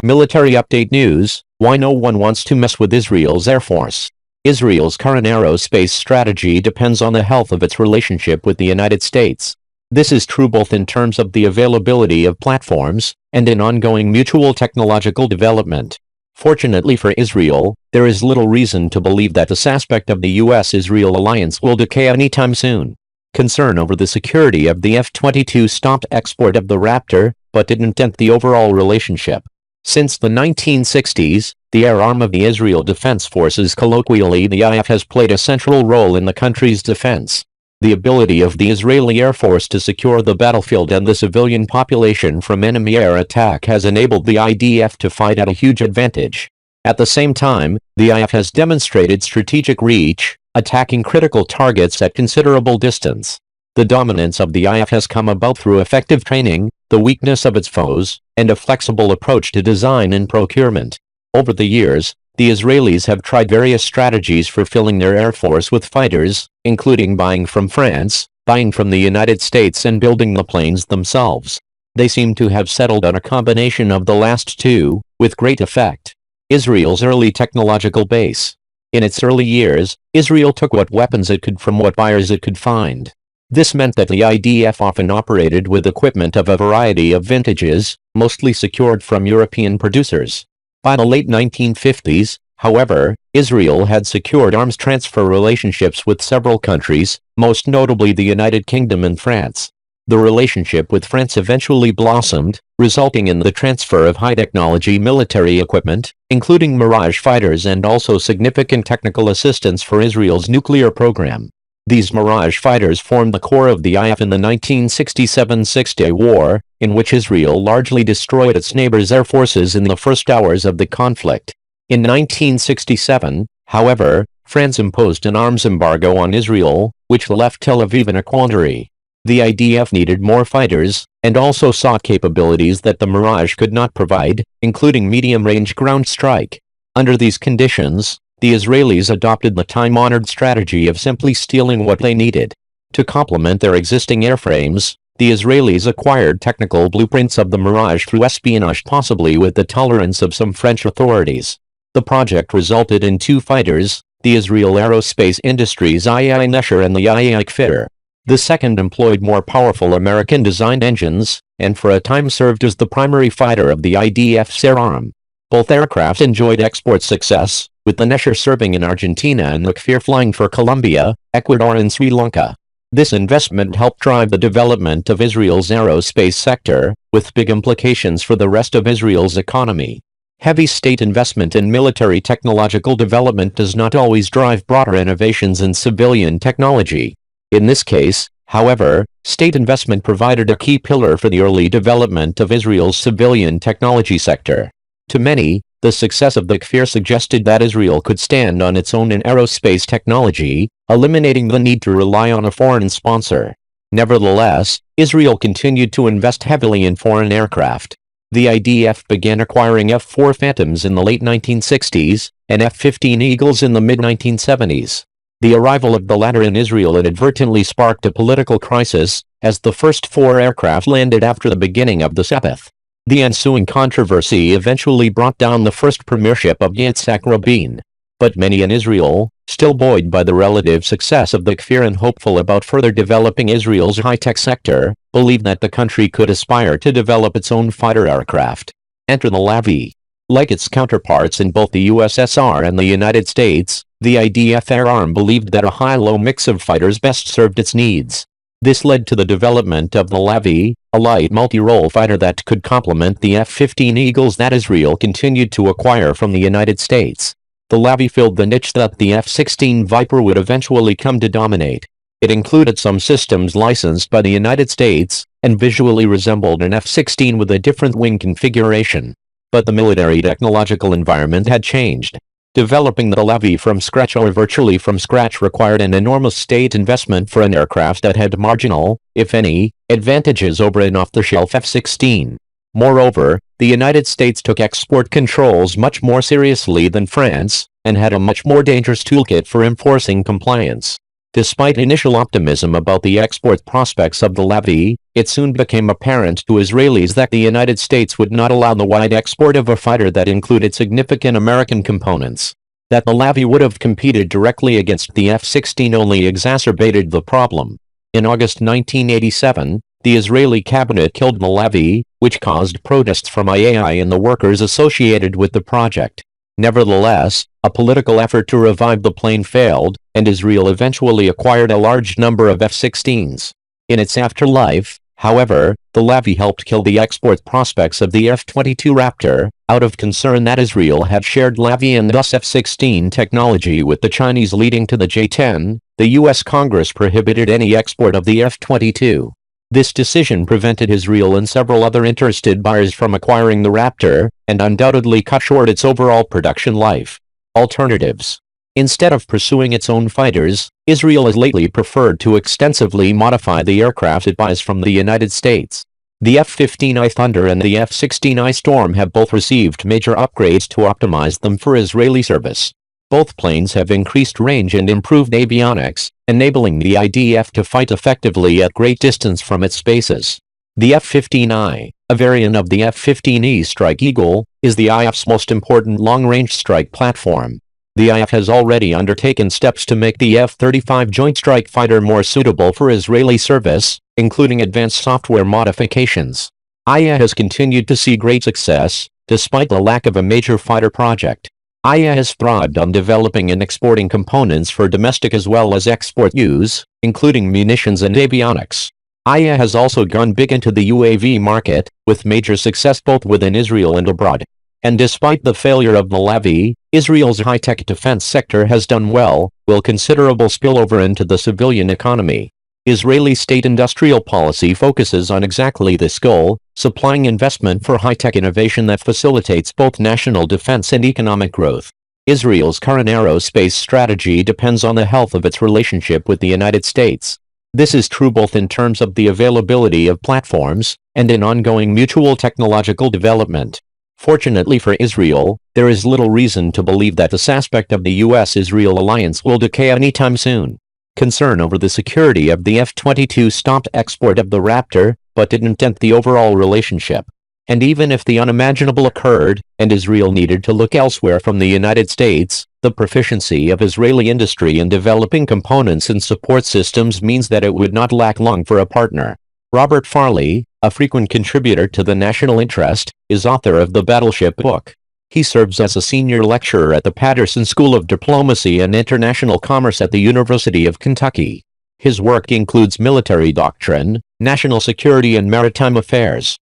Military update news: why no one wants to mess with Israel's Air Force. Israel's current aerospace strategy depends on the health of its relationship with the United States. This is true both in terms of the availability of platforms and in ongoing mutual technological development. Fortunately for Israel, there is little reason to believe that this aspect of the U.S.-Israel alliance will decay anytime soon. Concern over the security of the F-22 stopped export of the Raptor, but didn't dent the overall relationship. Since the 1960s, the air arm of the Israel Defense Forces, colloquially the IDF, has played a central role in the country's defense. The ability of the Israeli Air Force to secure the battlefield and the civilian population from enemy air attack has enabled the IDF to fight at a huge advantage. At the same time, the IDF has demonstrated strategic reach, attacking critical targets at considerable distance. The dominance of the IDF has come about through effective training, the weakness of its foes, and a flexible approach to design and procurement. Over the years, the Israelis have tried various strategies for filling their air force with fighters, including buying from France, buying from the United States, and building the planes themselves. They seem to have settled on a combination of the last two, with great effect. Israel's early technological base. In its early years, Israel took what weapons it could from what buyers it could find. This meant that the IDF often operated with equipment of a variety of vintages, mostly secured from European producers. By the late 1950s, however, Israel had secured arms transfer relationships with several countries, most notably the United Kingdom and France. The relationship with France eventually blossomed, resulting in the transfer of high-technology military equipment, including Mirage fighters, and also significant technical assistance for Israel's nuclear program. These Mirage fighters formed the core of the IDF in the 1967 Six-Day War, in which Israel largely destroyed its neighbors' air forces in the first hours of the conflict. In 1967, however, France imposed an arms embargo on Israel, which left Tel Aviv in a quandary. The IDF needed more fighters, and also sought capabilities that the Mirage could not provide, including medium-range ground strike. Under these conditions, the Israelis adopted the time-honored strategy of simply stealing what they needed. To complement their existing airframes, the Israelis acquired technical blueprints of the Mirage through espionage, possibly with the tolerance of some French authorities. The project resulted in two fighters, the Israel Aerospace Industries II Nesher and the II Kfir. The second employed more powerful American-designed engines, and for a time served as the primary fighter of the IDF's air arm. Both aircraft enjoyed export success, with the Nesher serving in Argentina and the Kfir flying for Colombia, Ecuador, and Sri Lanka. This investment helped drive the development of Israel's aerospace sector, with big implications for the rest of Israel's economy. Heavy state investment in military technological development does not always drive broader innovations in civilian technology. In this case, however, state investment provided a key pillar for the early development of Israel's civilian technology sector. To many, the success of the Kfir suggested that Israel could stand on its own in aerospace technology, eliminating the need to rely on a foreign sponsor. Nevertheless, Israel continued to invest heavily in foreign aircraft. The IDF began acquiring F-4 Phantoms in the late 1960s, and F-15 Eagles in the mid-1970s. The arrival of the latter in Israel inadvertently sparked a political crisis, as the first four aircraft landed after the beginning of the Sabbath. The ensuing controversy eventually brought down the first premiership of Yitzhak Rabin. But many in Israel, still buoyed by the relative success of the Kfir and hopeful about further developing Israel's high-tech sector, believed that the country could aspire to develop its own fighter aircraft. Enter the Lavi. Like its counterparts in both the USSR and the United States, the IDF air arm believed that a high-low mix of fighters best served its needs. This led to the development of the Lavi, a light multi-role fighter that could complement the F-15 Eagles that Israel continued to acquire from the United States. The Lavi filled the niche that the F-16 Viper would eventually come to dominate. It included some systems licensed by the United States, and visually resembled an F-16 with a different wing configuration. But the military technological environment had changed. Developing the Lavi from scratch or virtually from scratch required an enormous state investment for an aircraft that had marginal, if any, advantages over an off-the-shelf F-16. Moreover, the United States took export controls much more seriously than France, and had a much more dangerous toolkit for enforcing compliance. Despite initial optimism about the export prospects of the Lavi, it soon became apparent to Israelis that the United States would not allow the wide export of a fighter that included significant American components. That the Lavi would have competed directly against the F-16 only exacerbated the problem. In August 1987, the Israeli cabinet killed the Lavi, which caused protests from IAI and the workers associated with the project. Nevertheless, a political effort to revive the plane failed, and Israel eventually acquired a large number of F-16s. In its afterlife, however, the Lavi helped kill the export prospects of the F-22 Raptor, out of concern that Israel had shared Lavi and thus F-16 technology with the Chinese, leading to the J-10. The U.S. Congress prohibited any export of the F-22. This decision prevented Israel and several other interested buyers from acquiring the Raptor, and undoubtedly cut short its overall production life. Alternatives. Instead of pursuing its own fighters, Israel has lately preferred to extensively modify the aircraft it buys from the United States. The F-15I Thunder and the F-16I Storm have both received major upgrades to optimize them for Israeli service. Both planes have increased range and improved avionics, enabling the IDF to fight effectively at great distance from its bases. The F-15I, a variant of the F-15E Strike Eagle, is the IF's most important long-range strike platform. The IF has already undertaken steps to make the F-35 Joint Strike Fighter more suitable for Israeli service, including advanced software modifications. IA has continued to see great success, despite the lack of a major fighter project. IA has thrived on developing and exporting components for domestic as well as export use, including munitions and avionics. IA has also gone big into the UAV market, with major success both within Israel and abroad. And despite the failure of the Lavi, Israel's high-tech defense sector has done well, with considerable spillover into the civilian economy. Israeli state industrial policy focuses on exactly this goal, supplying investment for high-tech innovation that facilitates both national defense and economic growth. Israel's current aerospace strategy depends on the health of its relationship with the United States. This is true both in terms of the availability of platforms and in ongoing mutual technological development. Fortunately for Israel, there is little reason to believe that this aspect of the U.S.-Israel alliance will decay anytime soon. Concern over the security of the F-22 stopped export of the Raptor, but didn't dent the overall relationship. And even if the unimaginable occurred, and Israel needed to look elsewhere from the United States, the proficiency of Israeli industry in developing components and support systems means that it would not lack long for a partner. Robert Farley, a frequent contributor to The National Interest, is author of the Battleship book. He serves as a senior lecturer at the Patterson School of Diplomacy and International Commerce at the University of Kentucky. His work includes military doctrine, national security and maritime affairs.